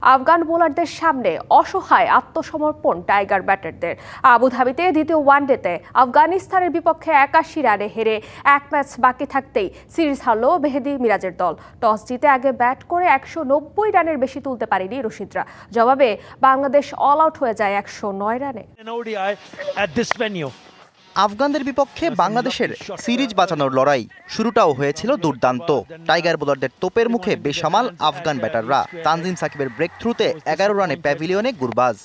আফগান বোলারদের সামনে অসহায় আত্মসমর্পণ টাইগার ব্যাটারদের। আবুধাবিতে দ্বিতীয় ওয়ানডেতে আফগানিস্তানের বিপক্ষে ৮১ রানে হেরে এক ম্যাচ বাকি থাকতেই সিরিজ হারল মেহেদী মিরাজের দল। টস জিতে আগে ব্যাট করে ১৯০ রানের বেশি তুলতে পারেনি রশিদরা। জবাবে বাংলাদেশ অল আউট হয়ে যায় ১০৯ রানে। আফগানদের বিপক্ষে বাংলাদেশের সিরিজ বাঁচানোর লড়াই শুরুটাও হয়েছিল দুর্দান্ত। টাইগার বোলারদের তোপের মুখে বেসামাল আফগান ব্যাটাররা। তানজিম সাকিবের ব্রেক থ্রুতে ১১ রানে প্যাভিলিয়নে গুরবাজ।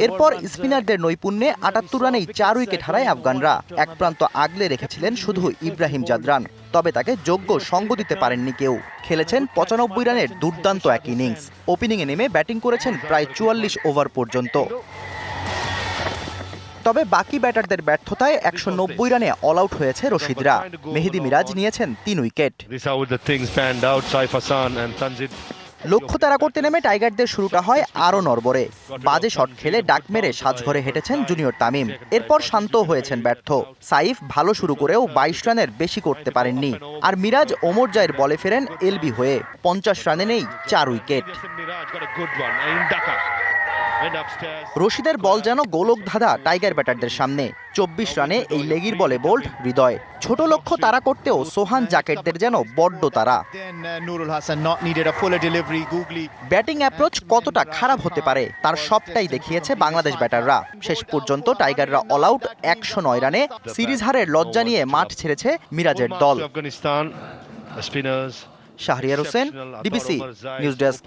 এরপর স্পিনারদের নৈপুণ্যে ৭৮ রানেই ৪ উইকেট হারায় আফগানরা। এক প্রান্ত আগলে রেখেছিলেন শুধু ইব্রাহিম জাদরান, তবে তাকে যোগ্য সঙ্গ দিতে পারেননি কেউ। খেলেছেন ৯৫ রানের দুর্দান্ত এক ইনিংস। ওপেনিংয়ে নেমে ব্যাটিং করেছেন প্রায় ৪৪ ওভার পর্যন্ত। তবে বাকি ব্যাটারদের ব্যর্থতায় ১৯০ রানে অল আউট হয়েছে রশিদরা। মেহেদী মিরাজ নিয়েছেন ৩ উইকেট। লক্ষ্য তাড়া করতে নেমে টাইগারদের শুরুটা হয় আরও নড়বড়ে। বাজে শট খেলে ডাক মেরে সাজঘরে হেঁটেছেন জুনিয়র তামিম। এরপর শান্ত হয়েছেন ব্যর্থ। সাইফ ভালো শুরু করেও ২২ রানের বেশি করতে পারেননি। আর মিরাজ ওমর জায়ের বলে ফেরেন এলবি হয়ে। ৫০ রানে নেই ৪ উইকেট। রশিদের বল যেন গোলক ধাঁধা টাইগার ব্যাটারদের সামনে। ২৪ রানে এই লেগির বলে বোল্ড হৃদয়। ছোট লক্ষ্য তাড়া করতেও সোহান জাকেটদের যেন বড্ড তাড়া। ব্যাটিং অ্যাপ্রোচ কতটা খারাপ হতে পারে তার সবটাই দেখিয়েছে বাংলাদেশ ব্যাটাররা। শেষ পর্যন্ত টাইগাররা অল আউট ১০৯ রানে। সিরিজ হারের লজ্জা নিয়ে মাঠ ছেড়েছে মিরাজের দল। Shahriar Hossain, DBC news desk.